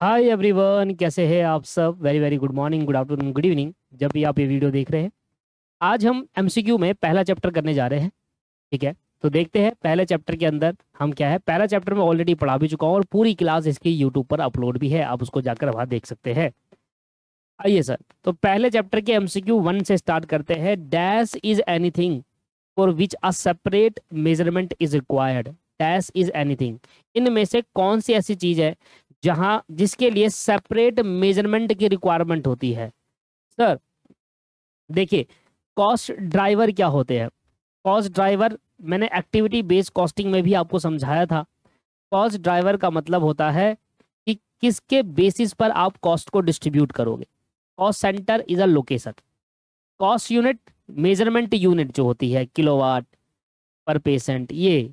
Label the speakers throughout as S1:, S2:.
S1: Hi everyone, कैसे हैं आप सब। Very very good morning, good afternoon, good evening, जब भी आप ये वीडियो देख रहे हैं। आज हम एमसीक्यू में पहला चैप्टर करने जा रहे हैं। ठीक है, तो देखते हैं पहले चैप्टर के अंदर हम क्या है। पहला चैप्टर में ऑलरेडी पढ़ा भी चुका हूँ और पूरी क्लास इसकी यूट्यूब पर अपलोड भी है, आप उसको जाकर वहाँ देख सकते हैं। आइए सर, तो पहले चैप्टर के एमसीक्यू 1 से स्टार्ट करते हैं। Dash is anything for which a separate measurement is required. Dash is anything, इनमें से कौन सी ऐसी चीज है जहां जिसके लिए सेपरेट मेजरमेंट की रिक्वायरमेंट होती है। सर देखिए, कॉस्ट ड्राइवर क्या होते हैं। कॉस्ट ड्राइवर मैंने एक्टिविटी बेस्ड कॉस्टिंग में भी आपको समझाया था। कॉस्ट ड्राइवर का मतलब होता है कि किसके बेसिस पर आप कॉस्ट को डिस्ट्रीब्यूट करोगे। Cost centre is a location. Cost unit, measurement unit जो होती है, किलोवाट पर पेशेंट। ये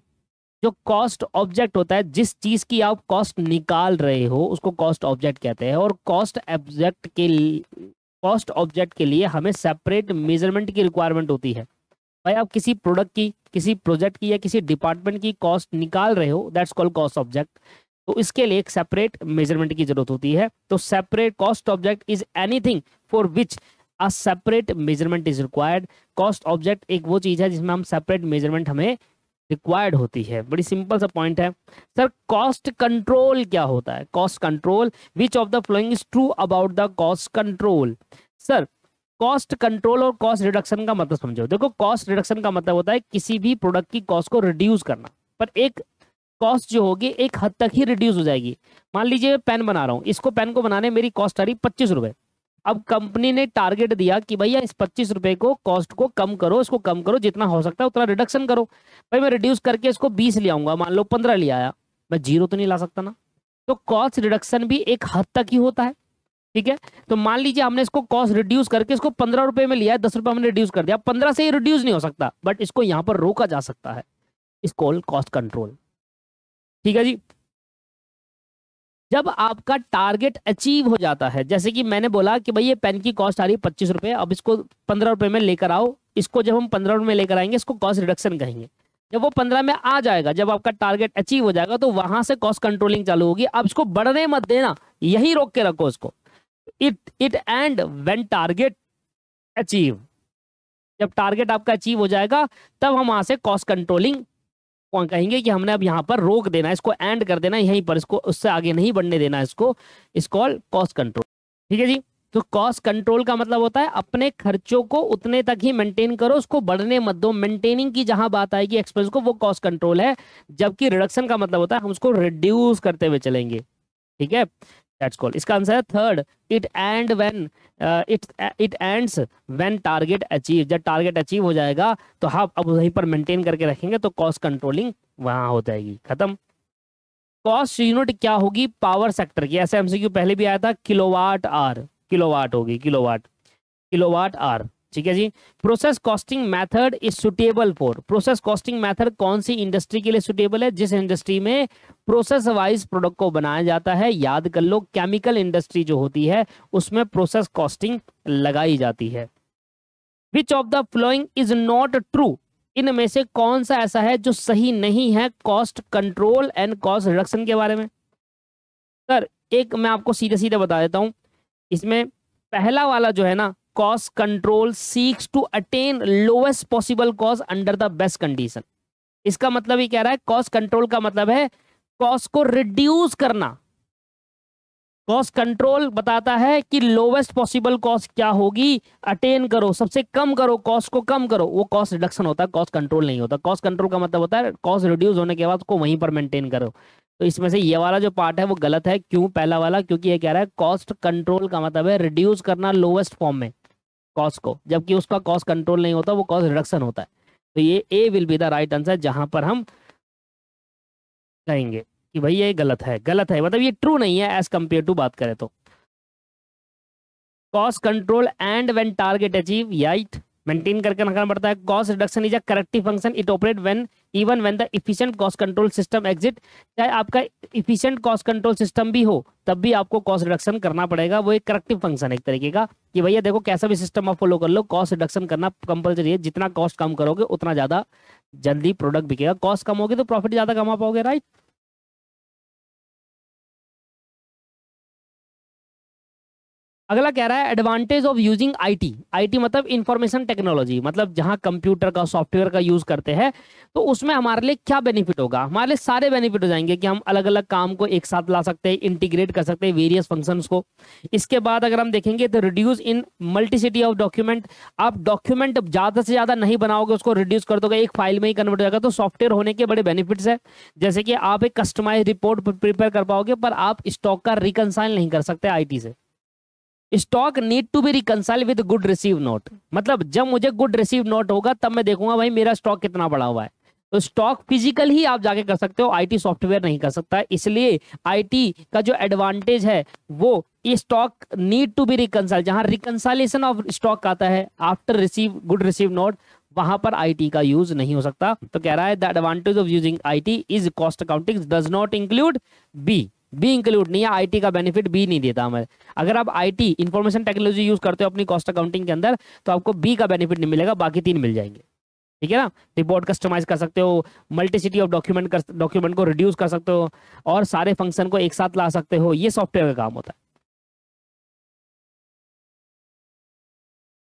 S1: जो कॉस्ट ऑब्जेक्ट होता है, जिस चीज की आप कॉस्ट निकाल रहे हो उसको कॉस्ट ऑब्जेक्ट कहते हैं। और कॉस्ट ऑब्जेक्ट के लिए हमें सेपरेट मेजरमेंट की रिक्वायरमेंट होती है। भाई आप किसी प्रोडक्ट की, किसी प्रोजेक्ट की या किसी डिपार्टमेंट की कॉस्ट निकाल रहे हो, दैट्स कॉल्ड कॉस्ट ऑब्जेक्ट। तो इसके लिए एक सेपरेट मेजरमेंट की जरूरत होती है। तो separate cost object is anything for which a separate measurement is required. Cost object एक वो चीज है जिसमें हम सेपरेट मेजरमेंट हमें रिक्वायर्ड होती है। बड़ी सिंपल सा पॉइंट है। सर कॉस्ट कंट्रोल क्या होता है। Cost control, which of the following is true about the cost control. Sir cost control और कॉस्ट रिडक्शन का मतलब समझो। देखो, कॉस्ट रिडक्शन का मतलब होता है किसी भी प्रोडक्ट की कॉस्ट को रिड्यूस करना, पर एक कॉस्ट जो होगी एक हद तक ही रिड्यूस हो जाएगी। मान लीजिए मैं पेन बना रहा हूँ, इसको पेन को बनाने मेरी कॉस्ट आ रही 25 रुपए। अब कंपनी ने टारगेट दिया कि भैया इस 25 रुपए को कॉस्ट को कम करो, इसको कम करो, जितना हो सकता है उतना रिडक्शन करो। भाई मैं रिड्यूस करके इसको 20 ले आऊंगा, मान लो 15 ले आया, मैं जीरो तो नहीं ला सकता ना। तो कॉस्ट रिडक्शन भी एक हद तक ही होता है। ठीक है, तो मान लीजिए हमने इसको कॉस्ट रिड्यूस करके इसको 15 रुपए में लिया है, 10 रुपए हमने रिड्यूस कर दिया। 15 से ही रिड्यूस नहीं हो सकता, बट इसको यहाँ पर रोका जा सकता है। इसको कॉस्ट कंट्रोल। ठीक है जी। जब आपका टारगेट अचीव हो जाता है, जैसे कि मैंने बोला कि भाई ये पेन की कॉस्ट आ रही है 25 रुपए, अब इसको 15 रुपए में लेकर आओ। इसको जब हम 15 रुपए में लेकर आएंगे इसको कॉस्ट रिडक्शन कहेंगे। जब वो 15 में आ जाएगा, जब आपका टारगेट अचीव हो जाएगा, तो वहां से कॉस्ट कंट्रोलिंग चालू होगी। अब इसको बढ़ने मत देना, यही रोक के रखो इसको। It and when target achieve, जब टारगेट आपका अचीव हो जाएगा तब हम वहां से कॉस्ट कंट्रोलिंग कहेंगे कि हमने अब यहाँ पर रोक देना, इसको एंड कर देना यहीं पर, इसको उससे आगे नहीं बढ़ने देना इसको। इस कॉल कॉस्ट कंट्रोल। ठीक है जी। तो कॉस्ट कंट्रोल का मतलब होता है अपने खर्चों को उतने तक ही मेंटेन करो, उसको बढ़ने मत दो। मेंटेनिंग की जहां बात आएगी एक्सपेंस को, वो कॉस्ट कंट्रोल है। जबकि रिडक्शन का मतलब होता है हम उसको रिड्यूस करते हुए चलेंगे। ठीक है, दैट्स कॉल्ड। इसका आंसर है third, it and when it ends when target achieve. जब टारगेट अचीव हो जाएगा तो हम अब वहीं पर मेंटेन करके रखेंगे, तो कॉस्ट कंट्रोलिंग वहां हो जाएगी, खत्म। कॉस्ट यूनिट क्या होगी पावर सेक्टर की। ऐसे एमसीक्यू पहले भी आया था, किलोवाट आर। किलोवाट होगी, किलोवाट, किलोवाट आर। ठीक है जी। Process costing method is suitable for. Process costing method कौन सी इंडस्ट्री के लिए सुटेबल है। जिस इंडस्ट्री में प्रोसेस वाइज प्रोडक्ट को बनाया जाता है। याद कर लो, केमिकल इंडस्ट्री जो होती है उसमें प्रोसेस कॉस्टिंग लगाई जाती है। विच of the following is not true. इनमें से कौन सा ऐसा है जो सही नहीं है cost control and cost reduction के बारे में। सर एक मैं आपको सीधे सीधे बता देता हूं, इसमें पहला वाला जो है ना, cost control seeks to attain lowest possible cost under the best condition. इसका मतलब ये कह रहा है, कॉस्ट कंट्रोल का मतलब है कॉस्ट को रिड्यूस करना। कॉस्ट कंट्रोल बताता है कि लोवेस्ट पॉसिबल कॉस्ट क्या होगी, अटेन करो, सबसे कम करो, कॉस्ट को कम करो। वो कॉस्ट रिडक्शन होता है, कॉस्ट कंट्रोल नहीं होता। कॉस्ट कंट्रोल का मतलब होता है कॉस्ट रिड्यूस होने के बाद उसको वहीं पर मेंटेन करो। तो इसमें से ये वाला जो पार्ट है वो गलत है। क्यों पहला वाला? क्योंकि ये कह रहा है कॉस्ट कंट्रोल का मतलब है रिड्यूस करना लोवेस्ट फॉर्म में कॉस्ट को, जबकि उसका कॉस्ट कंट्रोल नहीं होता, वो कॉस्ट रिडक्शन होता है। तो ये A will be the right answer, जहां पर हम कहेंगे कि भाई ये गलत है। गलत है मतलब ये ट्रू नहीं है एज कंपेयर टू बात करें तो। Cost control and when target achieve, right, maintain करके रखना पड़ता है। Cost reduction is a corrective function, it operate when even when the efficient cost control system exit. चाहे आपका एफिशिएंट कॉस्ट कंट्रोल सिस्टम भी हो तब भी आपको कॉस्ट रिडक्शन करना पड़ेगा। वो एक करेक्टिव फंक्शन है एक तरीके का, कि भैया देखो कैसा भी सिस्टम आप फॉलो कर लो, कॉस्ट रिडक्शन करना कंपलसरी है। जितना कॉस्ट कम करोगे उतना ज्यादा जल्दी प्रोडक्ट बिकेगा। कॉस्ट कम होगी तो प्रॉफिट ज्यादा कमा पाओगे, राइट। अगला कह रहा है advantage of using IT. IT मतलब इंफॉर्मेशन टेक्नोलॉजी, मतलब जहां कंप्यूटर का सॉफ्टवेयर का यूज करते हैं, तो उसमें हमारे लिए क्या बेनिफिट होगा? हमारे लिए सारे बेनिफिट हो जाएंगे कि हम अलग अलग काम को एक साथ ला सकते हैं, इंटीग्रेट कर सकते हैं वेरियस फंक्शंस को। इसके बाद अगर हम देखेंगे तो reduce in multicity of document. आप डॉक्यूमेंट ज्यादा से ज्यादा नहीं बनाओगे, उसको रिड्यूस कर दोगे, एक फाइल में ही कन्वर्ट हो जाएगा। तो सॉफ्टवेयर होने के बड़े बेनिफिट्स है, जैसे कि आप एक कस्टमाइज रिपोर्ट प्रिपेयर कर पाओगे, पर आप स्टॉक का रिकंसाइल नहीं कर सकते आईटी से। Stock need to be reconcile with good receive note, मतलब जब मुझे गुड रिसीव नोट होगा तब मैं देखूंगा भाई मेरा स्टॉक कितना बड़ा हुआ है। तो स्टॉक फिजिकल ही आप जाके कर सकते हो, आईटी सॉफ्टवेयर नहीं कर सकता है। इसलिए आईटी का जो एडवांटेज है वो stock need to be reconcile, जहां रिकंसाइलेशन ऑफ स्टॉक आता है after receive good receive note, वहां पर आईटी का यूज नहीं हो सकता। तो कह रहा है the advantage of using IT is cost accounting does not include B. B include नहीं है, आईटी का बेनिफिट बी नहीं देता हमें। अगर आप आईटी इंफॉर्मेशन टेक्नोलॉजी यूज करते हो अपनी कॉस्ट अकाउंटिंग के अंदर, तो आपको बी का बेनिफिट नहीं मिलेगा, बाकी तीन मिल जाएंगे। ठीक है ना? रिपोर्ट कस्टमाइज कर सकते हो, मल्टीसिटी ऑफ डॉक्यूमेंट को रिड्यूस कर सकते हो, और सारे फंक्शन को एक साथ ला सकते हो। ये सॉफ्टवेयर का काम होता है।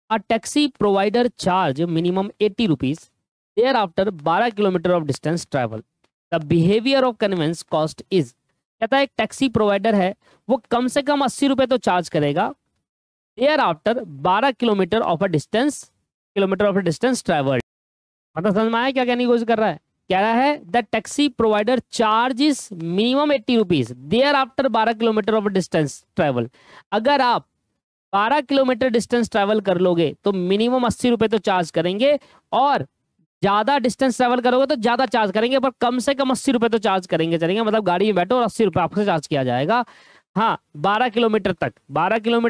S1: A taxi provider charge minimum 80 rupees. Thereafter 12 kilometre of distance travel. The behaviour of conveyance cost is. कहता है एक टैक्सी प्रोवाइडर है, वो कम से कम 80 रुपए तो चार्ज करेगा। Thereafter 12 kilometre of distance travel. मतलब समझ में आया क्या कहने की कोशिश कर रहा है? कह रहा है the taxi provider charges minimum 80 rupees thereafter 12 kilometre of distance travel. अगर आप 12 किलोमीटर डिस्टेंस ट्रैवल कर लोगे तो मिनिमम 80 रुपए तो चार्ज करेंगे, और ज्यादा डिस्टेंस ट्रैवल करोगे तो ज्यादा चार्ज करेंगे, पर कम से कम 80 रुपए तो चार्ज करेंगे चलेंगे। मतलब गाड़ी में बैठो और 80 रुपए आपसे चार्ज किया जाएगा। हाँ, 12 किलोमीटर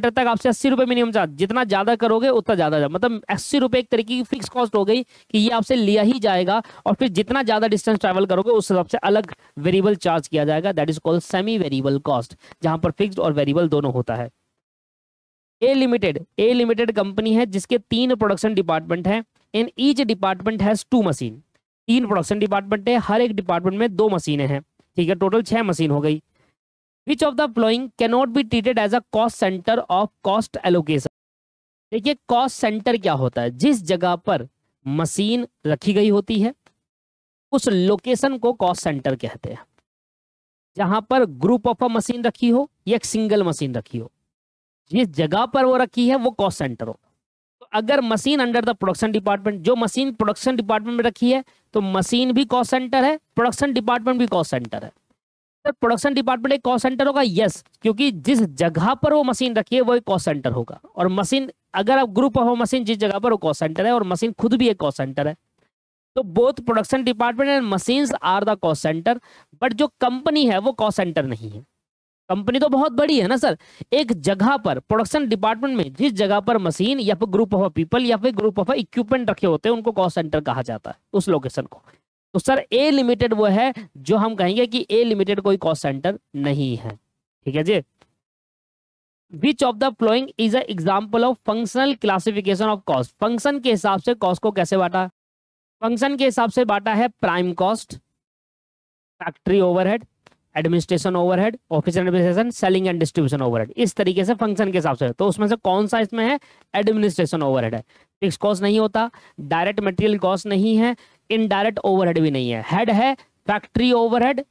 S1: तक आपसे 80 रुपए मिनिमम चार्ज। जितना ज्यादा करोगे उतना ज्यादा, मतलब 80 रुपए एक तरीके की फिक्स कॉस्ट हो गई कि ये आपसे लिया ही जाएगा, और फिर जितना ज्यादा डिस्टेंस ट्रैवल करोगे उस हिसाब से अलग वेरिएबल चार्ज किया जाएगा। That is called semi variable cost, जहां पर फिक्स्ड और वेरिएबल दोनों होता है। ए लिमिटेड कंपनी है जिसके 3 प्रोडक्शन डिपार्टमेंट हैं। In each department has 2 machine. 3 production department है, हर एक डिपार्टमेंट में 2 मशीनें हैं। ठीक है, टोटल 6 मशीन हो गई। Which of the following can not be treated as a cost centre of cost allocation. देखिए कॉस्ट सेंटर क्या होता है? जिस जगह पर मशीन रखी गई होती है उस लोकेशन को कॉस्ट सेंटर कहते हैं। जहां पर ग्रुप ऑफ अ मशीन रखी हो या एक सिंगल मशीन रखी हो, जिस जगह पर वो रखी है वो कॉस्ट सेंटर होगा। तो अगर machine under the production department, जो मशीन प्रोडक्शन डिपार्टमेंट में रखी है, तो मशीन भी कॉस्ट सेंटर है, प्रोडक्शन डिपार्टमेंट भी कॉस्ट सेंटर है। सर प्रोडक्शन डिपार्टमेंट एक कॉस्ट सेंटर होगा? यस, क्योंकि जिस जगह पर वो मशीन रखी है वो एक कॉस्ट सेंटर होगा। और मशीन, अगर आप ग्रुप ऑफ मशीन, जिस जगह पर वो कॉस्ट सेंटर है, और मशीन खुद भी एक कॉस्ट सेंटर है। तो both production department and machines are the cost centre, but जो कंपनी है वो कॉस्ट सेंटर नहीं है। कंपनी तो बहुत बड़ी है ना सर। एक जगह पर प्रोडक्शन डिपार्टमेंट में जिस जगह पर मशीन या फिर ग्रुप ऑफ पीपल या फिर ग्रुप ऑफ इक्विपमेंट रखे होते हैं उनको कॉस्ट सेंटर कहा जाता है, उस लोकेशन को। तो सर ए लिमिटेड वो है जो हम कहेंगे कि ए लिमिटेड कोई कॉस्ट सेंटर नहीं है। ठीक है जी। Which of the following is a example of functional classification of cost. Function के हिसाब से कॉस्ट को कैसे बांटा? फंक्शन के हिसाब से बांटा है prime cost, factory overhead, administration overhead, office administration, selling and distribution overhead. इस तरीके से फंक्शन के हिसाब से। तो उसमें से कौन सा इसमें है? एडमिनिस्ट्रेशन ओवरहेड है। फिक्स कॉस्ट नहीं होता, डायरेक्ट मटेरियल कॉस्ट नहीं है, इनडायरेक्ट ओवरहेड भी नहीं है। हेड है factory overhead,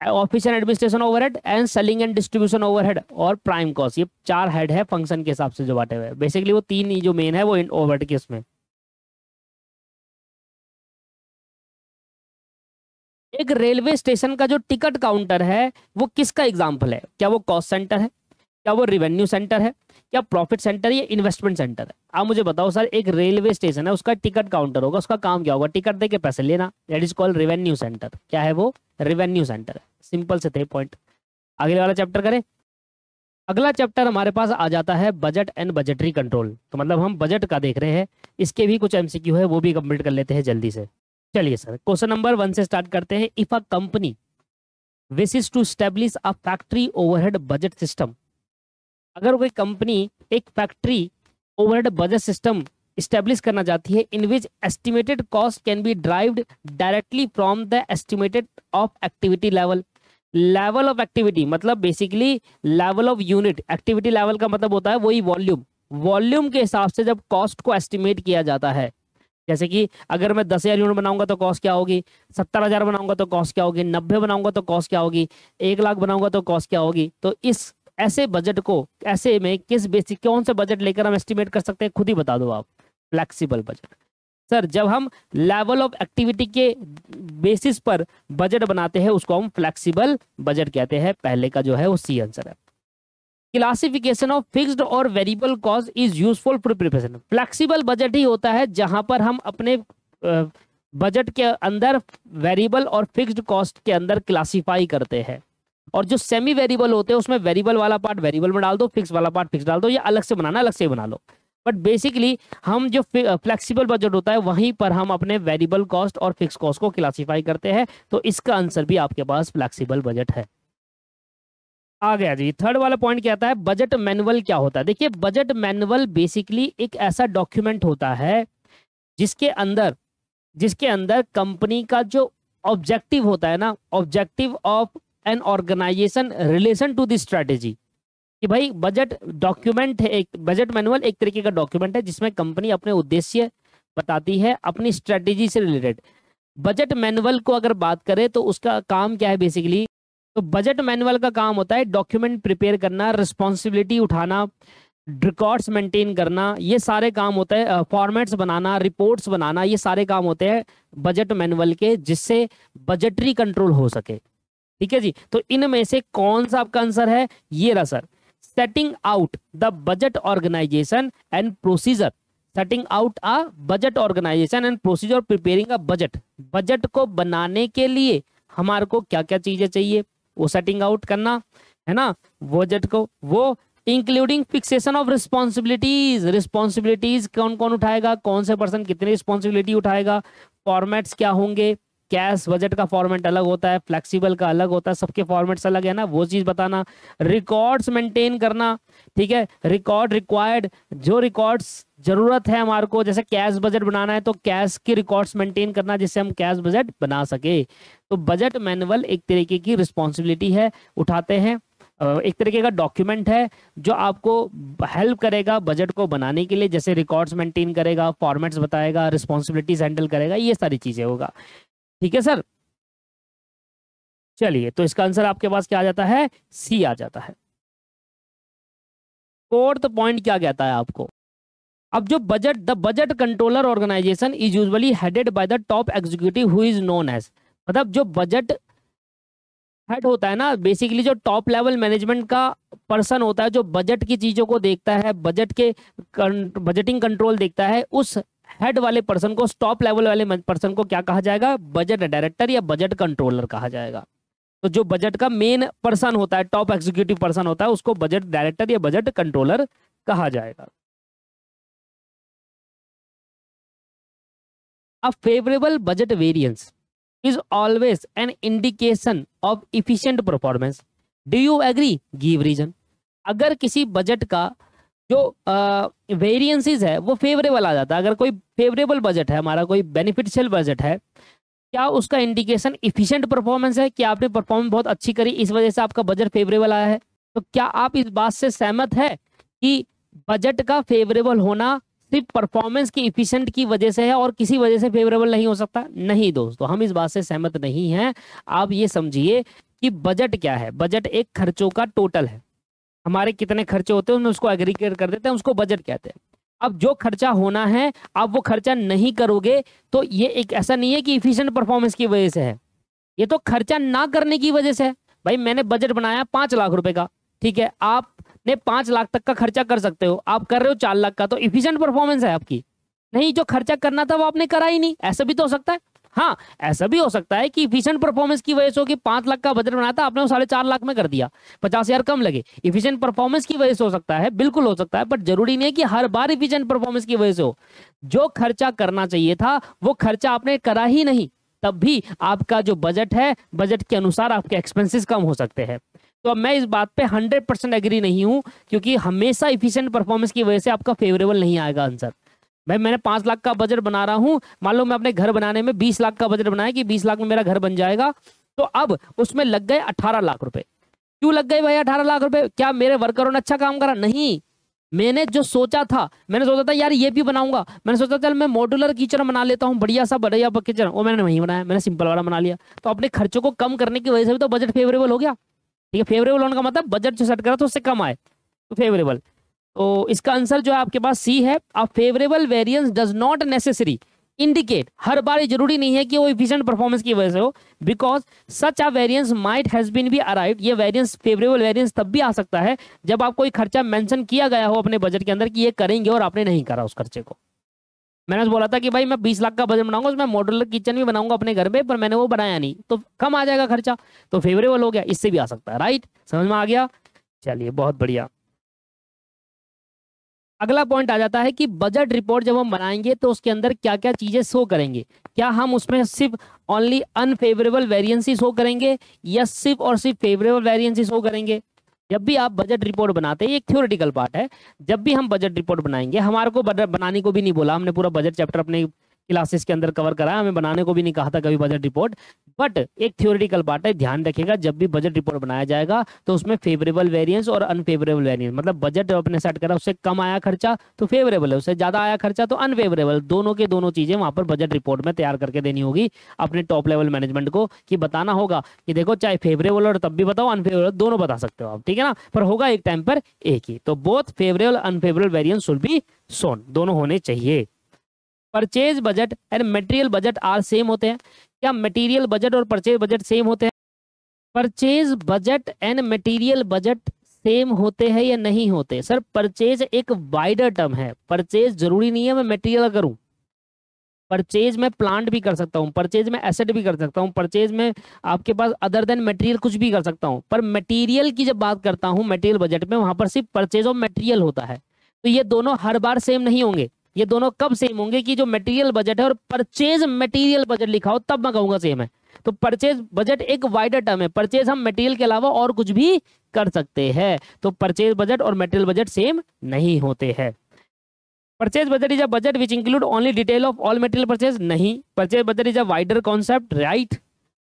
S1: office and administration overhead and selling and distribution overhead और प्राइम कॉस्ट। ये 4 हेड है फंक्शन के हिसाब से जो बांटे हुए। बेसिकली वो 3 ही जो मेन है वो ओवरहेड के इसमें। एक रेलवे स्टेशन का जो टिकट काउंटर है वो किसका एग्जाम्पल है? क्या वो कॉस्ट सेंटर है, क्या वो रिवेन्यू सेंटर है, क्या प्रॉफिट सेंटर या इन्वेस्टमेंट सेंटर है? आप मुझे बताओ सर। एक रेलवे स्टेशन है, उसका टिकट काउंटर होगा, उसका काम क्या होगा? टिकट दे के पैसे लेना। That is called revenue centre. क्या है वो? रेवेन्यू सेंटर है। सिंपल से थे पॉइंट। अगले वाला चैप्टर करें। अगला चैप्टर हमारे पास आ जाता है बजट एंड बजटरी कंट्रोल। तो मतलब हम बजट का देख रहे हैं, इसके भी कुछ एमसीक्यू है, वो भी कंप्लीट कर लेते हैं जल्दी से। चलिए सर, क्वेश्चन नंबर 1 से स्टार्ट करते हैं। If a company wishes to establish a factory overhead budget system. अगर कोई कंपनी एक factory overhead budget system establish करना चाहती है, in which estimated cost can be derived directly from the estimated of activity level. Level of activity मतलब basically level of unit, activity level का मतलब होता है वही वॉल्यूम, वॉल्यूम के हिसाब से जब कॉस्ट को एस्टिमेट किया जाता है। जैसे कि अगर मैं 10,000 यूनिट बनाऊंगा तो कॉस्ट क्या होगी, 70,000 बनाऊंगा तो कॉस्ट क्या होगी, 90 बनाऊंगा तो कॉस्ट क्या होगी, 1 लाख बनाऊंगा तो कॉस्ट क्या होगी। तो इस ऐसे बजट को, ऐसे में किस बेसिक कौन से बजट लेकर हम एस्टिमेट कर सकते हैं, खुद ही बता दो आप। Flexible budget. सर जब हम लेवल ऑफ एक्टिविटी के बेसिस पर बजट बनाते हैं उसको हम फ्लेक्सिबल बजट कहते हैं। पहले का जो है वो सी आंसर है। क्लासिफिकेशन ऑफ फिक्स्ड और variable cost is useful for preparation. Flexible budget ही होता है जहां पर हम अपने बजट के अंदर वेरिएबल और फिक्स्ड कॉस्ट के अंदर क्लासिफाई करते हैं। और जो सेमी वेरिएबल होते हैं उसमें वेरिएबल वाला पार्ट वेरिएबल में डाल दो, फिक्स वाला पार्ट फिक्स डाल दो, या अलग से बनाना अलग से बना लो। बट बेसिकली हम जो फ्लेक्सिबल बजट होता है वहीं पर हम अपने वेरिएबल कॉस्ट और फिक्स कॉस्ट को क्लासिफाई करते हैं। तो इसका आंसर भी आपके पास फ्लेक्सिबल बजट है। आ गया जी, थर्ड वाला पॉइंट क्या आता है, बजट मैनुअल क्या होता है। देखिए बजट मैनुअल बेसिकली एक ऐसा डॉक्यूमेंट होता है जिसके अंदर कंपनी का जो ऑब्जेक्टिव होता है ना, objective of an organisation relation to the strategy, कि भाई बजट डॉक्यूमेंट है, एक बजट मैनुअल एक तरीके का डॉक्यूमेंट है जिसमें कंपनी अपने उद्देश्य बताती है अपनी स्ट्रेटेजी से रिलेटेड। बजट मैनुअल को अगर बात करें तो उसका काम क्या है बेसिकली, तो बजट मैनुअल का काम होता है डॉक्यूमेंट प्रिपेयर करना, रिस्पॉन्सिबिलिटी उठाना, रिकॉर्ड्स मेंटेन करना, ये सारे काम होते हैं, फॉर्मेट्स बनाना, रिपोर्ट्स बनाना, ये सारे काम होते हैं बजट मैनुअल के, जिससे बजटरी कंट्रोल हो सके। ठीक है जी, तो इनमें से कौन सा आपका आंसर है, ये रहा sir, setting out the budget organisation and procedure. Setting out a budget organisation and procedure, preparing a budget. Budget को बनाने के लिए हमारे को क्या क्या चीजें चाहिए वो सेटिंग आउट करना है ना बजट को। वो including fixation of responsibilities, responsibilities कौन कौन उठाएगा, कौन से पर्सन कितनी रिस्पॉन्सिबिलिटी उठाएगा, फॉर्मेट्स क्या होंगे, कैश बजट का फॉर्मेट अलग होता है, फ्लेक्सिबल का अलग होता है, सबके फॉर्मेट्स अलग है ना, वो चीज बताना, रिकॉर्ड्स मेंटेन करना। ठीक है, रिकॉर्ड रिक्वायर्ड, जो रिकॉर्ड्स जरूरत है हमारे को, जैसे कैश बजट बनाना है तो कैश के रिकॉर्ड्स मेंटेन करना जिससे हम कैश बजट बना सके। तो बजट मैनुअल एक तरीके की रिस्पॉन्सिबिलिटी है, उठाते हैं, एक तरीके का डॉक्यूमेंट है जो आपको हेल्प करेगा बजट को बनाने के लिए, जैसे रिकॉर्ड्स मेंटेन करेगा, फॉर्मेट्स बताएगा, रिस्पॉन्सिबिलिटीज हैंडल करेगा, ये सारी चीजें होगा। ठीक है सर, चलिए तो इसका आंसर आपके पास क्या आ जाता है, सी आ जाता है। फोर्थ पॉइंट क्या कहता है आपको, अब जो budget, the budget controller organisation is usually headed by the top executive who is known as, मतलब जो बजट हेड होता है ना, बेसिकली जो टॉप लेवल मैनेजमेंट का पर्सन होता है जो बजट की चीजों को देखता है, बजट के बजटिंग कंट्रोल देखता है, उस हेड वाले पर्सन को, टॉप लेवल वाले पर्सन को क्या कहा जाएगा, बजट डायरेक्टर या बजट कंट्रोलर कहा जाएगा। तो जो बजट का मेन पर्सन होता है, टॉप एग्जीक्यूटिव पर्सन होता है, उसको बजट डायरेक्टर या बजट कंट्रोलर कहा जाएगा। A favorable budget variance is always an indication of efficient performance. Do you agree? Give reason. अगर किसी बजट का जो वेरिएंसेस है वो फेवरेबल आ जाता है, अगर कोई फेवरेबल बजट है हमारा, कोई बेनिफिशियल बजट है, क्या उसका इंडिकेशन इफिशिएंट परफॉर्मेंस है कि आपने परफॉर्मेंस बहुत अच्छी करी, इस वजह से आपका बजट फेवरेबल आया है। तो क्या आप इस बात से सहमत है कि बजट का फेवरेबल होना सिर्फ परफॉर्मेंस की इफिशिएंट की वजह से है और किसी वजह से फेवरेबल नहीं हो सकता? नहीं दोस्तों, हम इस बात से सहमत नहीं हैं। आप ये समझिए कि बजट क्या है, बजट एक खर्चों का टोटल है, हमारे कितने खर्चे होते हैं उनमें उसको एग्रीगेट कर देते हैं, उसको बजट कहते हैं। अब जो खर्चा होना है आप वो खर्चा नहीं करोगे तो ये एक ऐसा नहीं है कि इफिशिएंट परफॉर्मेंस की वजह से है, ये तो खर्चा ना करने की वजह से है। भाई मैंने बजट बनाया 5 लाख रुपए का, ठीक है, आपने 5 लाख तक का खर्चा कर सकते हो, आप कर रहे हो 4 लाख का, तो इफिशिएंट परफॉर्मेंस है आपकी? नहीं, जो खर्चा करना था वो आपने करा ही नहीं। ऐसा भी तो हो सकता है। हाँ, ऐसा भी हो सकता है कि इफिशिएंट परफॉर्मेंस की वजह से हो कि 5 लाख का बजट बनाया था आपने वो 4.5 लाख में कर दिया, 50,000 कम लगे, इफिशिएंट परफॉर्मेंस की वजह से हो सकता है, बिल्कुल हो सकता है, बट जरूरी नहीं है कि हर बार इफिशिएंट परफॉर्मेंस की वजह से हो। जो खर्चा करना चाहिए था वो खर्चा आपने करा ही नहीं, तब भी आपका जो बजट है, बजट के अनुसार आपके एक्सपेंसेस कम हो सकते हैं। तो अब मैं इस बात पे 100% एग्री नहीं हूं, क्योंकि हमेशा इफिशिएंट परफॉर्मेंस की वजह से आपका फेवरेबल नहीं आएगा आंसर। भाई मैंने 5 लाख का बजट बना रहा हूं, मान लो मैं अपने घर बनाने में 20 लाख का बजट बनाया कि 20 लाख में मेरा घर बन जाएगा, तो अब उसमें लग गए 18 लाख रुपए। क्यों लग गए भाई 18 लाख रुपए? क्या मेरे वर्करों ने अच्छा काम करा? नहीं। मैंने जो सोचा था, मैंने सोचा था यार ये भी बनाऊंगा, मैंने सोचा चल मैं मॉड्यूलर किचन बना लेता हूँ, बढ़िया सा बढ़िया किचन, वो मैंने वहीं बनाया, मैंने सिंपल वाला बना लिया। तो अपने खर्चों को कम करने की वजह से भी तो बजट फेवरेबल हो गया। ठीक है, फेवरेबल होने का मतलब बजट जो सेट करा तो उससे कम आए तो फेवरेबल। तो इसका आंसर जो है आपके पास सी है। A favourable variance does not necessary indicate, हर बार ये जरूरी नहीं है कि वो इफिशिएंट परफॉर्मेंस की वजह से हो, because such a variance might has been be arrived. ये वेरिएंस, फेवरेबल वेरिएंस तब भी आ सकता है जब आप कोई खर्चा मेंशन किया गया हो अपने बजट के अंदर कि ये करेंगे और आपने नहीं करा उस खर्चे को। मैंने बोला था कि भाई मैं 20 लाख का बजट बनाऊंगा, उसमें मॉड्यूलर किचन भी बनाऊंगा अपने घर में, पर मैंने वो बनाया नहीं, तो कम आ जाएगा खर्चा, तो फेवरेबल हो गया। इससे भी आ सकता है, राइट? समझ में आ गया? चलिए बहुत बढ़िया। अगला पॉइंट आ जाता है कि बजट रिपोर्ट जब हम बनाएंगे तो उसके अंदर क्या क्या चीजें शो करेंगे। क्या हम उसमें सिर्फ ओनली अनफेवरेबल वेरिएंस शो करेंगे या सिर्फ और सिर्फ फेवरेबल वेरिएंस शो करेंगे? जब भी आप बजट रिपोर्ट बनाते हैं, ये एक थ्योरेटिकल पार्ट है, जब भी हम बजट रिपोर्ट बनाएंगे, हमारे को बजट बनाने को भी नहीं बोला, हमने पूरा बजट चैप्टर अपने क्लासेस के अंदर कवर करा, हमें बनाने को भी नहीं कहा था कभी बजट रिपोर्ट, बट एक थ्योरेटिकल पार्ट है। ध्यान रखिएगा जब भी बजट रिपोर्ट बनाया जाएगा तो उसमें फेवरेबल वेरिएंस और अनफेवरेबल वेरिएंस, मतलब बजट अपने सेट करा उससे कम आया खर्चा तो फेवरेबल है, उससे ज्यादा आया खर्चा तो अनफेवरेबल, दोनों के दोनों चीजें वहां पर बजट रिपोर्ट में तैयार करके देनी होगी अपने टॉप लेवल मैनेजमेंट को, कि बताना होगा कि देखो चाहे फेवरेबल और तब भी बताओ, अनफेवरेबल दोनों बता सकते हो आप, ठीक है ना, पर होगा एक टाइम पर एक ही। तो both favourable unfavourable variance should be shown, दोनों होने चाहिए। Purchase budget and material budget are same होते हैं? क्या मटेरियल बजट और परचेज बजट सेम होते हैं? Purchase budget and material budget same होते हैं या नहीं होते? सर परचेज एक वाइडर टर्म है, परचेज जरूरी नहीं है मैं मटेरियल करूं, परचेज में प्लांट भी कर सकता हूँ, परचेज में एसेट भी कर सकता हूँ, परचेज में आपके पास अदर देन मटेरियल कुछ भी कर सकता हूँ, पर मटेरियल की जब बात करता हूँ मटेरियल बजट में, वहां पर सिर्फ परचेज ऑफ मटेरियल होता है। तो ये दोनों हर बार सेम नहीं होंगे। ये दोनों कब सेम होंगे? कि जो मटेरियल बजट है और परचेज मटेरियल बजट लिखा हो तब मैं कहूंगा सेम है। तो परचेज बजट एक वाइडर टर्म है, परचेज हम मटेरियल के अलावा और कुछ भी कर सकते हैं, तो परचेज बजट और मटेरियल बजट सेम नहीं होते हैं। Purchase budget is a budget which include only detail of all material purchase? नहीं, purchase budget is a wider concept, right?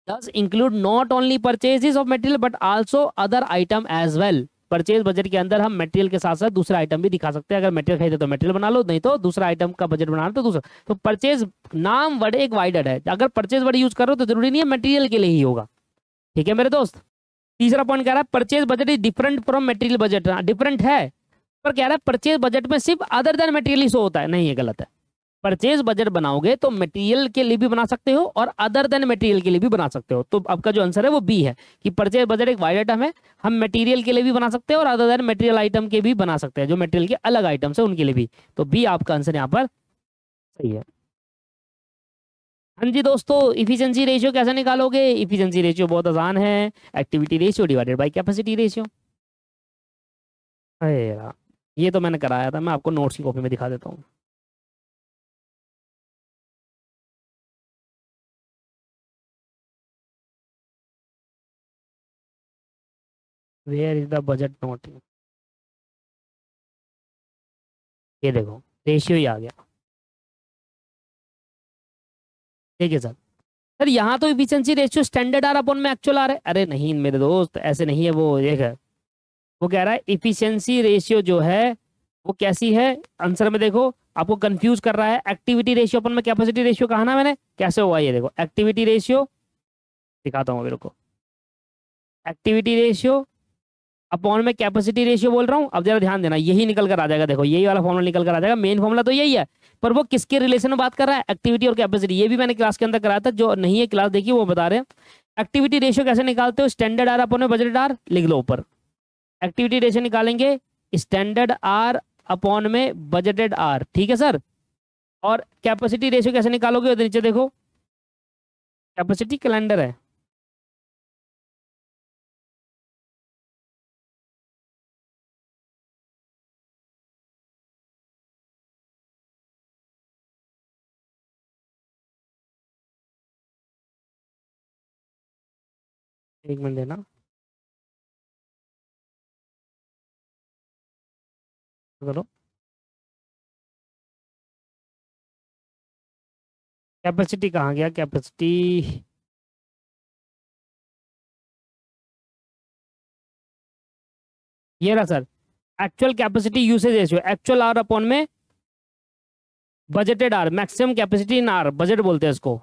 S1: does include not only purchases of material but also other item as well। Purchase budget के अंदर हम material के साथ साथ दूसरा item भी दिखा सकते हैं, अगर मटेरियल खरीदे तो मटेरियल बना लो, नहीं तो दूसरा आइटम का बजट बना लो तो दूसरा। तो परचेज नाम वर्ड एक वाइडर है, अगर परचेज वर्ड यूज करो तो जरूरी नहीं है मटेरियल के लिए ही होगा, ठीक है मेरे दोस्त। तीसरा पॉइंट कह रहा है purchase budget is different from material budget, different है, पर कह रहा है परचेज बजट में सिर्फ अदर देन मटेरियल ही शो होता है, नहीं ये गलत है। परचेज बजट बनाओगे तो मटेरियल के लिए भी बना सकते हो और अदर देन मटेरियल के लिए भी बना सकते हो, तो आपका जो आंसर है वो बी है कि परचेज बजट एक वाइड आइटम है, हम मटेरियल के लिए भी बना सकते हैं और अदर देन मटेरियल आइटम के भी बना सकते हैं, जो मटेरियल के अलग आइटम्स है उनके लिए भी, तो बी आपका आंसर यहाँ पर सही है। हाँ जी दोस्तों, इफिशिएंसी रेशियो कैसे निकालोगे? इफिशिएंसी रेशियो बहुत आसान है, activity ratio divided by capacity ratio. अरे यार ये तो मैंने कराया था, मैं आपको नोट्स की कॉपी में दिखा देता हूँ। Where is the budget note? ये देखो रेशियो ही आ गया, देखिए सर। सर यहाँ तो efficiency ratio standard hour upon में एक्चुअल आ रहा है, अरे नहीं मेरे दोस्त ऐसे नहीं है, वो एक है, वो कह रहा है इफिशिएंसी रेशियो जो है वो कैसी है, आंसर में देखो आपको कंफ्यूज कर रहा है, एक्टिविटी रेशियो अपन में कैपेसिटी रेशियो कहा ना मैंने, कैसे हुआ ये देखो, एक्टिविटी रेशियो दिखाता हूँ मेरे को, एक्टिविटी रेशियो अपॉन में कैपेसिटी रेशियो बोल रहा हूँ। अब जरा ध्यान देना, यही निकल कर आ जाएगा, देखो यही वाला फॉर्मूला निकल कर आ जाएगा, मेन फॉर्मूला तो यही है, पर वो किसके रिलेशन में बात कर रहा है? एक्टिविटी और कैपेसिटी। ये भी मैंने क्लास के अंदर कराया था, जो नहीं है क्लास देखिए वो बता रहे हैं। एक्टिविटी रेशियो कैसे निकालते हो? स्टैंडर्ड आर अपॉन में बजटेड आर लिख लो ऊपर, एक्टिविटी रेशियो निकालेंगे स्टैंडर्ड आर अपॉन में बजटेड आर, ठीक है सर। और कैपेसिटी रेशियो कैसे निकालोगे? उधर नीचे देखो कैपेसिटी कैलेंडर है, एक मिनट देना, करो। कैपेसिटी कहाँ गया? कैपेसिटी ये रहा sir, actual capacity usage ratio, actual hour upon में budgeted hour, maximum capacity in hour, budget बोलते हैं इसको।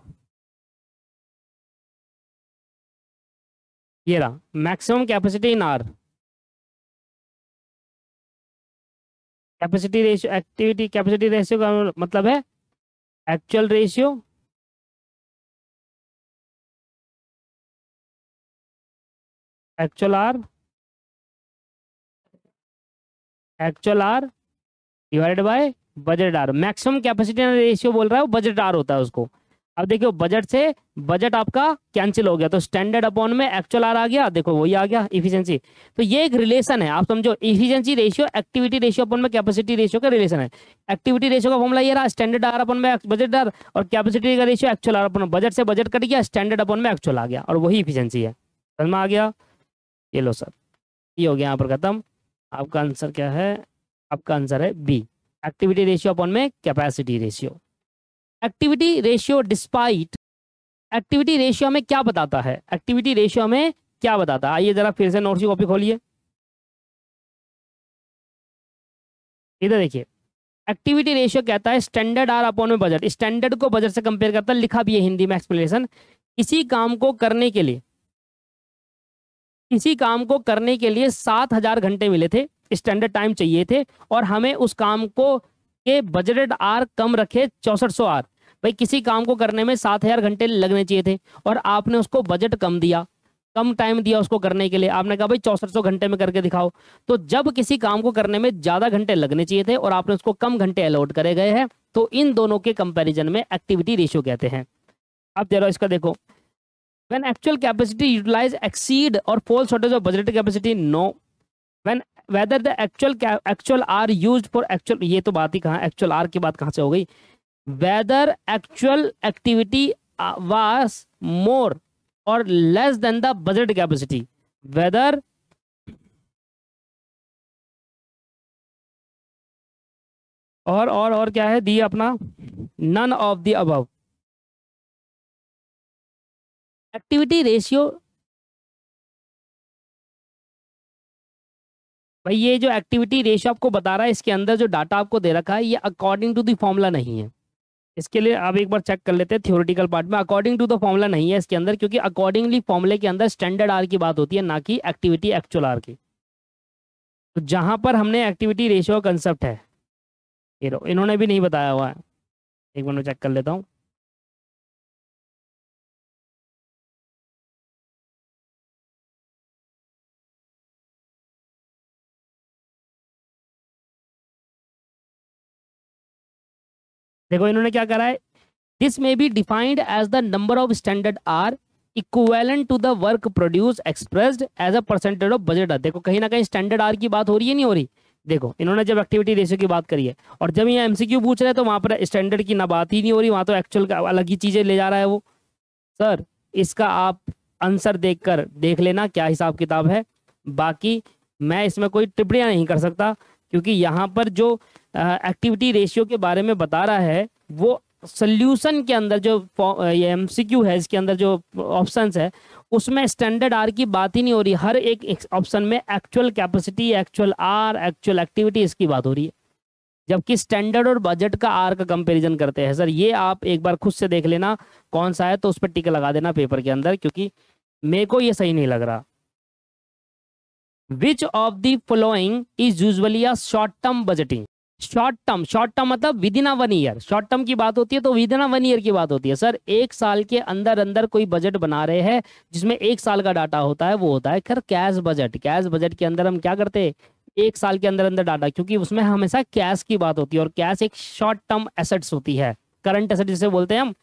S1: ये रहा maximum capacity in hour, capacity ratio, activity capacity ratio का मतलब है actual ratio actual hour, actual hour divided by budget hour. Maximum capacity ratio बोल रहा है वो बजट आर होता है उसको। अब देखियो बजट से बजट आपका कैंसिल हो गया तो स्टैंडर्ड अपॉन में एक्चुअल आर आ गया, देखो वही आ गया इफिशिएंसी। तो ये एक रिलेशन है, आप समझो, efficiency ratio activity ratio upon में कैपेसिटी रेशियो का रिलेशन है। एक्टिविटी रेशियो का फॉर्मूला ये रहा, स्टैंडर्ड आर अपॉन में बजट आर, और कैपेसिटी का ratio actual hour upon, budget से बजट कट गया, स्टैंडर्ड अपॉन में एक्चुअल आ गया, और वही इफिशिएंसी है। समझ में आ गया? ये लो सर, ये हो गया यहाँ पर खत्म। आपका आंसर क्या है? आपका आंसर है बी, एक्टिविटी रेशियो अपॉन में capacity ratio. Activity ratio despite, activity ratio में क्या बताता है? एक्टिविटी रेशियो में क्या बताता है? आइए जरा फिर से नोट्स की कॉपी खोलिए, इधर देखिए। एक्टिविटी रेशियो कहता है स्टैंडर्ड आर अपॉन में बजट, स्टैंडर्ड को बजट से कंपेयर करता है, लिखा भी है हिंदी में एक्सप्लेनेशन। किसी काम को करने के लिए, किसी काम को करने के लिए 7,000 घंटे मिले थे, स्टैंडर्ड टाइम चाहिए थे, और हमें उस काम को के बजटेड आर कम रखे 6400 आर। भाई किसी काम को करने में 7,000 घंटे लगने चाहिए थे और आपने उसको बजट कम दिया, कम टाइम दिया उसको करने के लिए, आपने कहा भाई 6400 घंटे में करके दिखाओ। तो जब किसी काम को करने में ज़्यादा घंटे लगने चाहिए थे और आपने उसको कम घंटे अलॉट करे गए हैं, तो इन दोनों के कंपैरिजन में एक्टिविटी रेशियो कहते हैं। अब जरा इसका देखो, when actual capacity utilized exceed or fall shortage of budgeted capacity, no, when whether the actual are used for actual, ये तो बात ही कहाँ, actual r की बात कहाँ से हो गई, whether actual activity was more or less than the budget capacity, whether और क्या है दिया अपना, none of the above। Activity ratio, भाई ये जो एक्टिविटी रेशियो आपको बता रहा है, इसके अंदर जो डाटा आपको दे रखा है ये अकॉर्डिंग टू द फॉर्मूला नहीं है। इसके लिए आप एक बार चेक कर लेते हैं थ्योरेटिकल पार्ट में, अकॉर्डिंग टू द फॉर्मूला नहीं है इसके अंदर, क्योंकि अकॉर्डिंगली फॉर्मूले के अंदर स्टैंडर्ड आर की बात होती है, ना कि एक्टिविटी एक्चुअल आर की। तो जहां पर हमने एक्टिविटी रेशियो कंसेप्ट है, इन्होंने भी नहीं बताया हुआ है, एक मिनट में चेक कर लेता हूँ। देखो इन्होंने क्या करा है, दिस में be defined as the number of standard hour equivalent to the work produce expressed as a percentage of budget. देखो कहीं ना कहीं स्टैंडर्ड आर की बात हो रही है, नहीं हो रही? देखो इन्होंने जब एक्टिविटी रेशियो की बात करी है, और जब ये एमसीक्यू पूछ रहे हैं तो वहां पर स्टैंडर्ड की ना बात ही नहीं हो रही, वहां तो एक्चुअल का अलग ही चीजें ले जा रहा है वो। सर इसका आप आंसर देखकर देख लेना क्या हिसाब किताब है, बाकी मैं इसमें कोई टिप्पणियां नहीं कर सकता, क्योंकि यहाँ पर जो एक्टिविटी रेशियो के बारे में बता रहा है वो सोल्यूशन के अंदर जो ये एमसीक्यू है, इसके अंदर जो ऑप्शंस है उसमें स्टैंडर्ड आर की बात ही नहीं हो रही, हर एक ऑप्शन में actual capacity, actual hour, actual activity इसकी बात हो रही है, जबकि स्टैंडर्ड और बजट का आर का कंपैरिजन करते हैं। सर ये आप एक बार खुद से देख लेना कौन सा है, तो उस पर टिक लगा देना पेपर के अंदर, क्योंकि मेरे को ये सही नहीं लग रहा। Which of the following is usually a short term budgeting? Short term मतलब within a 1 year, short term की बात होती है तो विद इन अ 1 ईयर की बात होती है। सर 1 साल के अंदर अंदर कोई बजट बना रहे हैं जिसमें 1 साल का डाटा होता है, वो होता है खैर कैश बजट। कैश बजट के अंदर हम क्या करते हैं, 1 साल के अंदर अंदर डाटा, क्योंकि उसमें हमेशा कैश की बात होती है, और कैश एक शॉर्ट टर्म एसेट्स होती है, करंट एसेट जिसे बोलते हैं हम।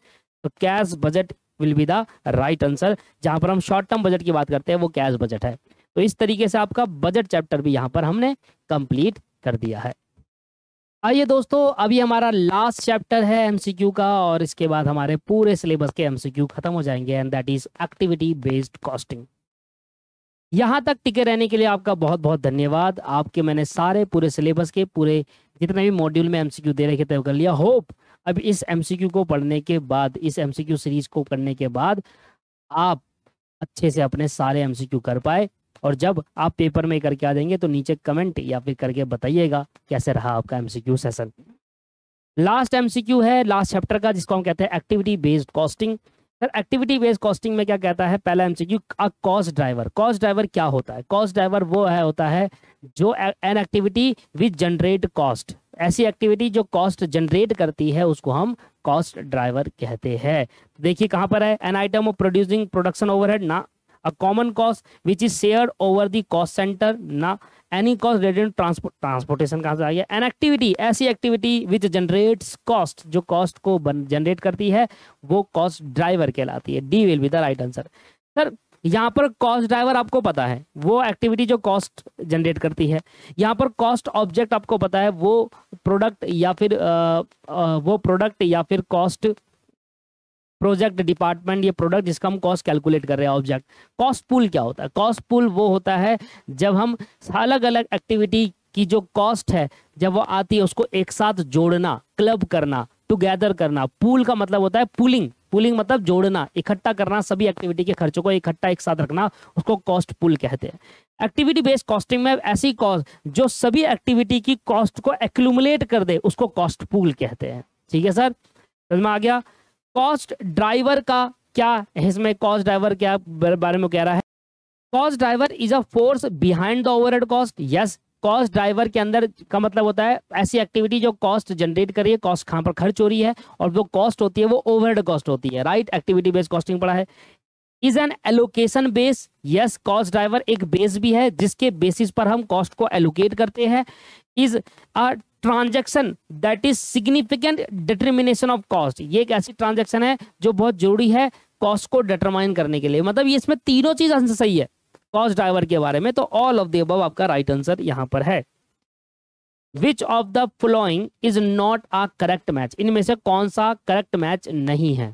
S1: तो cash budget will be the right answer, जहां पर हम शॉर्ट टर्म बजट की बात करते हैं वो कैश बजट है। तो इस तरीके से आपका बजट चैप्टर भी यहाँ पर हमने कंप्लीट कर दिया है। आइए दोस्तों, अभी हमारा लास्ट चैप्टर है एमसीक्यू का, और इसके बाद हमारे पूरे सिलेबस के एमसीक्यू खत्म हो जाएंगे, and that is activity based costing. यहाँ तक टिके रहने के लिए आपका बहुत बहुत धन्यवाद। आपके मैंने सारे पूरे सिलेबस के पूरे जितने भी मॉड्यूल में एमसीक्यू दे रखे थे कर लिया। होप अब इस एमसीक्यू को पढ़ने के बाद, इस एमसीक्यू सीरीज को करने के बाद आप अच्छे से अपने सारे एमसीक्यू कर पाए, और जब आप पेपर में करके आ जाएंगे तो नीचे कमेंट या फिर करके बताइएगा कैसे रहा आपका एमसीक्यू सेशन। लास्ट एमसीक्यू है लास्ट चैप्टर का, जिसको हम कहते हैं activity based costing. Sir activity based costing में क्या कहता है, पहला MCQ, cost driver. Cost driver क्या होता है? कॉस्ट ड्राइवर वो है होता है जो an activity which generate cost, ऐसी एक्टिविटी जो कॉस्ट जनरेट करती है उसको हम कॉस्ट ड्राइवर कहते हैं। देखिए कहाँ पर है, an item of producing production overhead ना, a common cost which is shared over the cost centre ना, एनी कॉस्ट रिलेटेड ट्रांसपोर्टेशन कहाँ से आ गया, एन एक्टिविटी, ऐसी एक्टिविटी विच जनरेट्स कॉस्ट, जो कॉस्ट को जनरेट करती है वो कॉस्ट ड्राइवर कहलाती है। D will be the right answer. Sir यहाँ पर कॉस्ट ड्राइवर आपको पता है वो एक्टिविटी जो कॉस्ट जनरेट करती है। यहाँ पर कॉस्ट ऑब्जेक्ट आपको पता है वो प्रोडक्ट या फिर कॉस्ट प्रोजेक्ट डिपार्टमेंट, ये प्रोडक्ट जिसका हम कॉस्ट कैलकुलेट कर रहे हैं ऑब्जेक्ट। कॉस्ट पूल क्या होता है? कॉस्ट पूल वो होता है जब हम अलग अलग एक्टिविटी की जो कॉस्ट है जब वो आती है उसको एक साथ जोड़ना, क्लब करना, टुगेदर करना। पूल का मतलब होता है पुलिंग, पुलिंग मतलब जोड़ना, इकट्ठा करना, सभी एक्टिविटी के खर्चों को इकट्ठा एक साथ रखना, उसको कॉस्ट पूल कहते हैं। एक्टिविटी बेस्ड कॉस्टिंग में ऐसी कॉस्ट जो सभी एक्टिविटी की कॉस्ट को एक्यूमुलेट कर दे उसको कॉस्ट पूल कहते हैं। ठीक है सर, समझ में आ गया। कॉस्ट ड्राइवर का क्या है, इसमें कॉस्ट ड्राइवर क्या बारे में कह रहा है? Cost driver is a force behind the overhead cost. Yes, cost driver के अंदर का मतलब होता है ऐसी एक्टिविटी जो कॉस्ट जनरेट करी है, कॉस्ट कहाँ पर खर्च हो रही है, और वो कॉस्ट होती है वो ओवरहेड कॉस्ट होती है। राइट, एक्टिविटी बेस्ड कॉस्टिंग पढ़ा है। Is an allocation base. Yes, cost driver एक बेस भी है जिसके बेसिस पर हम कॉस्ट को एलोकेट करते हैं। Is a transaction that is significant determination of cost. ये एक ऐसी ट्रांजैक्शन है जो बहुत जरूरी है कॉस्ट को डिटरमाइन करने के लिए। मतलब ये इसमें तीनों चीज आंसर सही है कॉस्ट ड्राइवर के बारे में, तो ऑल ऑफ द अबव आपका राइट आंसर यहां पर है। विच of the following is not a correct match. इनमें से कौन सा करेक्ट मैच नहीं है?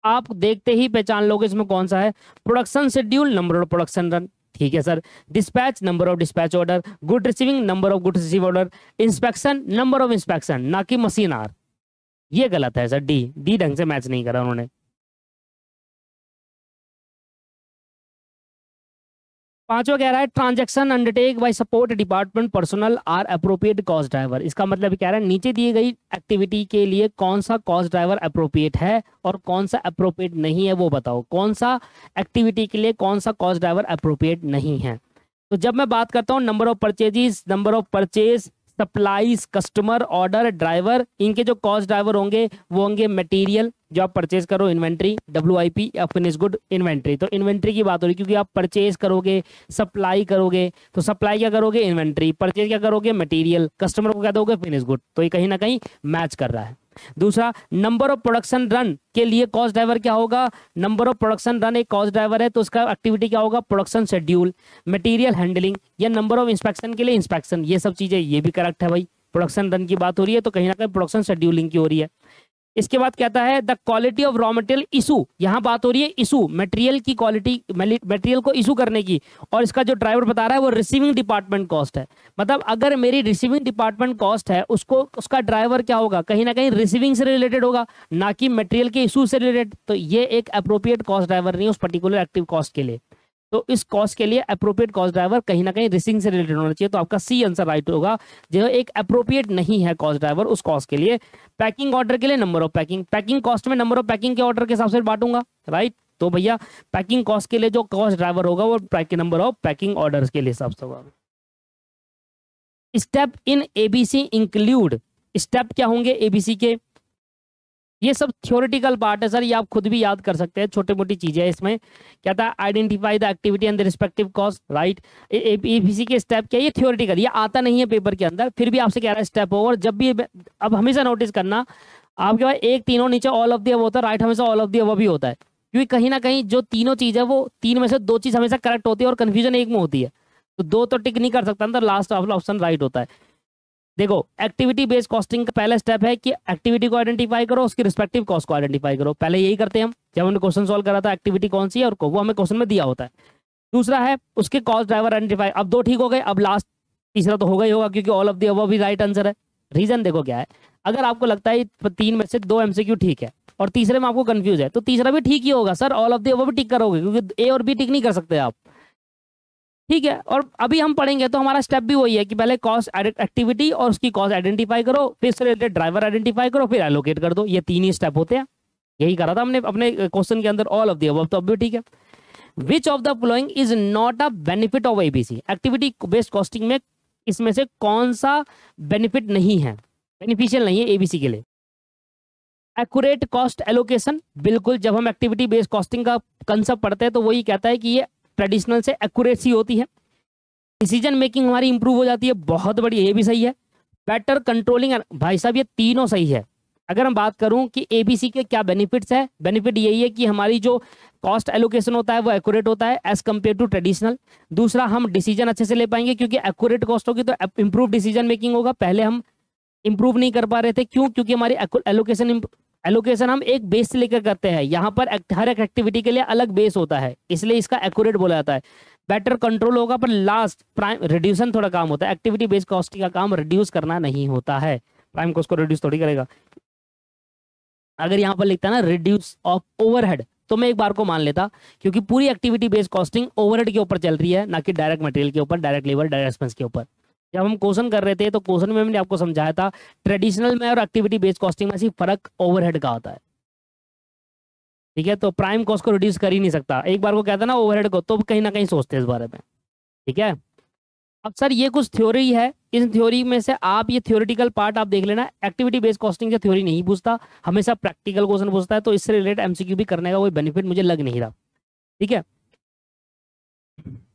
S1: आप देखते ही पहचान लोगे इसमें कौन सा है। Production schedule, number of production run, ठीक है sir. Dispatch, number of dispatch order. Good receiving, number of good receive order. Inspection, number of inspection, ना कि मशीन आर। ये गलत है सर, डी ढंग से मैच नहीं करा उन्होंने। पांचवा कह रहा है transaction undertake by support department personnel are appropriate cost driver. इसका मतलब कह रहा है नीचे दिए गई एक्टिविटी के लिए कौन सा कॉस्ट ड्राइवर अप्रोप्रिएट है और कौन सा अप्रोप्रिएट नहीं है वो बताओ। कौन सा एक्टिविटी के लिए कौन सा कॉस्ट ड्राइवर अप्रोप्रिएट नहीं है? तो जब मैं बात करता हूँ number of purchases, number of purchase, supplies, customer, order, driver, इनके जो कॉस्ट ड्राइवर होंगे वो होंगे मटेरियल जो आप परचेज करो, इन्वेंट्री, WIP या फिनिश गुड इन्वेंट्री। तो इन्वेंट्री की बात हो रही क्योंकि आप परचेज करोगे, सप्लाई करोगे, तो सप्लाई क्या करोगे? इन्वेंट्री। परचेज क्या करोगे? मटेरियल। कस्टमर को क्या दोगे? Finish good. तो ये कहीं ना कहीं मैच कर रहा है। दूसरा, नंबर ऑफ प्रोडक्शन रन के लिए कॉस्ट ड्राइवर क्या होगा? नंबर ऑफ प्रोडक्शन रन एक कॉस्ट ड्राइवर है तो उसका एक्टिविटी क्या होगा? प्रोडक्शन शेड्यूल, मटेरियल हैंडलिंग, या नंबर ऑफ इंस्पेक्शन के लिए इंस्पेक्शन। ये सब चीजें ये भी करेक्ट है भाई। प्रोडक्शन रन की बात हो रही है तो कहीं ना कहीं प्रोडक्शन शेड्यूलिंग की हो रही है। इसके बाद कहता है the quality of raw material issue. यहाँ बात हो रही है इशू, मटेरियल की क्वालिटी, मटेरियल को इशू करने की, और इसका जो ड्राइवर बता रहा है वो रिसीविंग डिपार्टमेंट कॉस्ट है। मतलब अगर मेरी रिसीविंग डिपार्टमेंट कॉस्ट है उसको उसका ड्राइवर क्या होगा? कहीं ना कहीं रिसीविंग से रिलेटेड होगा, ना कि मटेरियल के इशू से रिलेटेड। तो ये एक अप्रोप्रिएट कॉस्ट ड्राइवर नहीं है उस पर्टिकुलर एक्टिव कॉस्ट के लिए। तो इस कॉस्ट के लिए अप्रोप्रिएट कॉस्ट ड्राइवर कहीं ना कहीं रिसीविंग से रिलेटेड होना चाहिए। तो आपका सी आंसर राइट होगा, जो एक अप्रोप्रिएट नहीं है कॉस्ट ड्राइवर उस कॉस्ट के लिए। पैकिंग ऑर्डर के लिए number of packing, packing cost में नंबर ऑफ पैकिंग के ऑर्डर के हिसाब से बांटूंगा। राइट, तो भैया पैकिंग कॉस्ट के लिए जो कॉस्ट ड्राइवर होगा वो नंबर ऑफ पैकिंग ऑर्डर के लिए हिसाब से होगा। Step in ABC include, step क्या होंगे ABC के? ये सब थ्योरेटिकल पार्ट है सर, ये आप खुद भी याद कर सकते हैं, छोटी मोटी चीजें इसमें। क्या था? Identify the activity and the respective cost. Right, ABC के स्टेप क्या? ये थ्योरेटिकल, ये आता नहीं है पेपर के अंदर, फिर भी आपसे कह रहा है स्टेप ओवर। जब भी, अब हमेशा नोटिस करना आपके पास एक तीनों नीचे ऑल ऑफ द अबव होता है, राइट हमेशा ऑल ऑफ द अबव भी होता है, क्योंकि कहीं ना कहीं जो तीनों चीज है वो तीन में से दो चीज हमेशा करेक्ट होती है और कंफ्यूजन एक में होती है। तो दो तो टिक नहीं कर सकता अंदर, लास्ट ऑप्शन राइट होता है। देखो, एक्टिविटी बेस्ड कॉस्टिंग का पहला स्टेप है कि एक्टिविटी को आइडेंटिफाई करो, उसकी रिस्पेक्टिव कॉस्ट को आइडेंटिफाई करो। पहले यही करते हैं हम जब हमने क्वेश्चन सॉल्व करा था, एक्टिविटी कौन सी है और वो हमें क्वेश्चन में दिया होता है। दूसरा है उसके कॉस्ट ड्राइवर आइडेंटिफाई। अब दो ठीक हो गए, अब लास्ट तीसरा तो होगा ही होगा क्योंकि ऑल ऑफ द अबव भी राइट आंसर है। रीजन देखो क्या है, अगर आपको लगता है तीन में से दो MCQ ठीक है और तीसरे में आपको कंफ्यूज है तो तीसरा भी ठीक ही होगा sir, all of the above भी टिक करोगे क्योंकि A और B टिक नहीं कर सकते आप। ठीक है। और अभी हम पढ़ेंगे तो हमारा स्टेप भी वही है कि पहले कॉस्ट एक्टिविटी और उसकी कॉस्ट आइडेंटिफाई करो, फिर से रिलेटेड ड्राइवर आइडेंटिफाई करो, फिर एलोकेट कर दो। ये 3 ही स्टेप होते हैं। यही करा था हमने अपने क्वेश्चन के अंदर, ऑल ऑफ द अबव, तो अब भी ठीक है। विच of the following is not a benefit of ABC, activity based costing में इसमें से कौन सा बेनिफिट नहीं है, बेनिफिशियल नहीं है एबीसी के लिए। एक्यूरेट कॉस्ट एलोकेशन, बिल्कुल। जब हम एक्टिविटी बेस्ड कॉस्टिंग का कंसेप्ट पढ़ते हैं तो वही कहता है कि ये ट्रेडिशनल से एक्यूरेसी होती है। डिसीजन मेकिंग हमारी इंप्रूव हो जाती है, बहुत बढ़िया, ये भी सही है। बेटर कंट्रोलिंग, भाई साहब ये तीनों सही है। अगर हम बात करूं कि एबीसी के क्या बेनिफिट्स है, बेनिफिट यही है कि हमारी जो कॉस्ट एलोकेशन होता है वो एक्यूरेट होता है एज कंपेयर टू ट्रेडिशनल। दूसरा, हम डिसीजन अच्छे से ले पाएंगे क्योंकि एक्यूरेट कॉस्ट होगी तो इंप्रूव डिसीजन मेकिंग होगा। पहले हम इंप्रूव नहीं कर पा रहे थे, क्यों? क्योंकि हमारी एलोकेशन हम एक बेस से लेकर करते हैं। यहाँ पर हर एक एक्टिविटी के लिए अलग बेस होता है, इसलिए इसका एक्यूरेट बोला जाता है। बेटर कंट्रोल होगा, पर लास्ट प्राइम रिड्यूसन थोड़ा काम होता है। एक्टिविटी बेस्ड कॉस्टिंग का काम रिड्यूस करना नहीं होता है, प्राइम कॉस्ट को रिड्यूस थोड़ी करेगा। अगर यहाँ पर लिखता है ना रिड्यूस ऑफ ओवरहेड, तो मैं एक बार को मान लेता, क्योंकि पूरी एक्टिविटी बेस्ड कॉस्टिंग ओवरहेड के ऊपर चल रही है, ना कि डायरेक्ट मटेरियल के ऊपर, डायरेक्ट लेबर, डायरेक्ट एक्सपेंस के ऊपर। जब हम क्वेश्चन कर रहे थे तो क्वेश्चन में मैंने आपको समझाया था ट्रेडिशनल में और एक्टिविटी बेस्ड कॉस्टिंग में सिर्फ फर्क ओवरहेड का होता है। ठीक है, तो प्राइम कॉस्ट को रिड्यूस कर ही नहीं सकता। एक बार को कहता ना ओवरहेड को, तो कहीं ना कहीं सोचते हैं इस बारे में। ठीक है, अब सर ये कुछ थ्योरी है, इन थ्योरी में से आप ये थ्योरेटिकल पार्ट आप देख लेना। एक्टिविटी बेस्ड कॉस्टिंग से थ्योरी नहीं पूछता, हमेशा प्रैक्टिकल क्वेश्चन पूछता है, तो इससे रिलेटेड एमसीक्यू भी करने का कोई बेनिफिट मुझे लग नहीं रहा। ठीक है,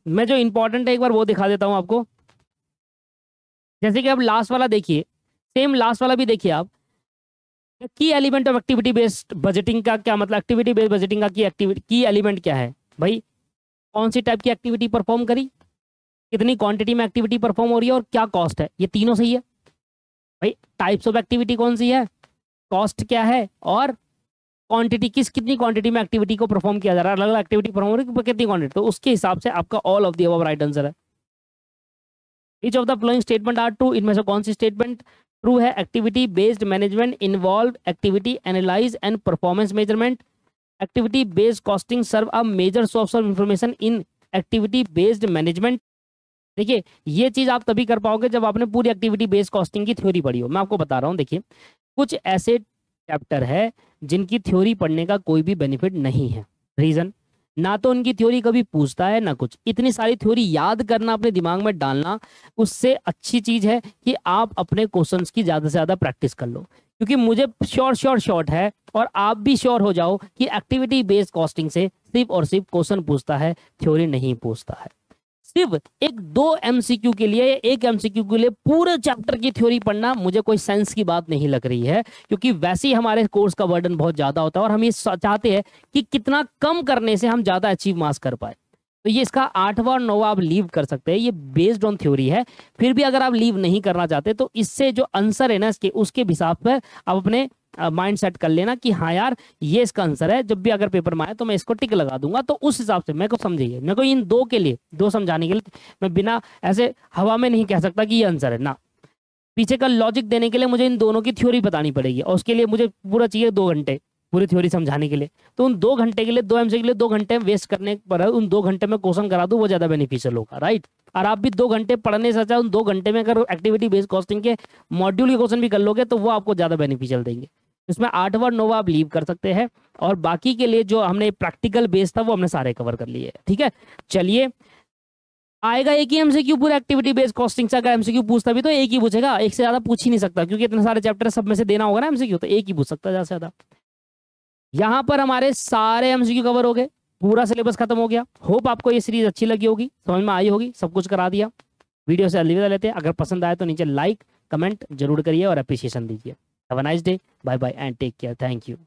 S1: मैं जो इंपॉर्टेंट है एक बार वो दिखा देता हूँ आपको। जैसे कि अब लास्ट वाला देखिए, सेम लास्ट वाला भी देखिए आप। की element of activity based budgeting का क्या मतलब, एक्टिविटी बेस्ड बजटिंग का की एलिमेंट क्या है भाई? कौन सी टाइप की एक्टिविटी परफॉर्म करी, कितनी क्वांटिटी में एक्टिविटी परफॉर्म हो रही है और क्या कॉस्ट है, ये तीनों सही है भाई। टाइप्स ऑफ एक्टिविटी कौन सी है, कॉस्ट क्या है, और क्वांटिटी कितनी क्वांटिटी में एक्टिविटी को परफॉर्म किया जा रहा है, अलग अलग एक्टिविटी परफॉर्म हो रही है कितनी क्वांटिटी, तो उसके हिसाब से आपका all of the above right answer है। Each of the following statement are true, इनमें से कौन सी स्टेटमेंट ट्रू है? Activity based management involve activity analyse and performance measurement. Activity based costing serve a major source of information in activity based management. देखिए, ये चीज आप तभी कर पाओगे जब आपने पूरी एक्टिविटी बेस्ड कॉस्टिंग की थ्योरी पढ़ी हो। मैं आपको बता रहा हूँ, देखिए कुछ ऐसे चैप्टर है जिनकी थ्योरी पढ़ने का कोई भी बेनिफिट नहीं है। रीजन, ना तो उनकी थ्योरी कभी पूछता है ना कुछ। इतनी सारी थ्योरी याद करना, अपने दिमाग में डालना, उससे अच्छी चीज है कि आप अपने क्वेश्चंस की ज्यादा से ज्यादा प्रैक्टिस कर लो। क्योंकि मुझे श्योर है और आप भी श्योर हो जाओ कि एक्टिविटी बेस्ड कॉस्टिंग से सिर्फ और सिर्फ क्वेश्चन पूछता है, थ्योरी नहीं पूछता है। सिर्फ एक 2 एमसीक्यू के लिए, एक एमसीक्यू के लिए पूरे चैप्टर की थ्योरी पढ़ना मुझे कोई सेंस की बात नहीं लग रही है, क्योंकि वैसे ही हमारे कोर्स का बर्डन बहुत ज्यादा होता है और हम ये चाहते हैं कि कितना कम करने से हम ज्यादा अचीव मास कर पाए। तो ये इसका 8वां और 9वां आप लीव कर सकते हैं, ये बेस्ड ऑन थ्योरी है। फिर भी अगर आप लीव नहीं करना चाहते तो इससे जो आंसर है ना इसके, उसके हिसाब पर आप अपने माइंड सेट कर लेना कि हाँ यार ये इसका आंसर है। जब भी अगर पेपर में आए तो मैं इसको टिक लगा दूंगा, तो उस हिसाब से मेरे को समझिए, मेरे को इन 2 के लिए, 2 समझाने के लिए मैं बिना ऐसे हवा में नहीं कह सकता कि ये आंसर है ना। पीछे का लॉजिक देने के लिए मुझे इन दोनों की थ्योरी बतानी पड़ेगी और उसके लिए मुझे पूरा चाहिए 2 घंटे पूरी थ्योरी समझाने के लिए। तो उन 2 घंटे के लिए, 2 एमसीक्यू के लिए 2 घंटे वेस्ट करने पर उन 2 घंटे में क्वेश्चन करा दूं, वो ज्यादा बेनिफिशियल होगा, राइट। और आप भी 2 घंटे पढ़ने से अच्छा उन 2 घंटे में अगर एक्टिविटी बेस्ड कॉस्टिंग के मॉड्यूल के क्वेश्चन भी कर लोगे तो वो आपको ज्यादा बेनिफिशियल देंगे। इसमें 8वां 9वां आप लीव कर सकते हैं और बाकी के लिए जो हमने प्रैक्टिकल बेस था वो हमने सारे कवर कर लिए। ठीक है, चलिए आएगा एक ही एमसीक्यू पूरा एक्टिविटी बेस्ड कॉस्टिंग से। अगर एमसीक्यू पूछता भी तो एक ही पूछेगा, एक से ज्यादा पूछ ही नहीं सकता, क्योंकि इतने सारे चैप्टर सब में से देना होगा ना एमसीक्यू, तो एक ही पूछ सकता है ज्यादा से ज्यादा। यहाँ पर हमारे सारे एमसीक्यू कवर हो गए, पूरा सिलेबस खत्म हो गया। होप आपको ये सीरीज अच्छी लगी होगी, समझ में आई होगी, सब कुछ करा दिया। वीडियो से अलविदा लेते हैं। अगर पसंद आए तो नीचे लाइक कमेंट जरूर करिए और अप्रिसिएशन दीजिए। Have a nice day, bye bye and take care, thank you.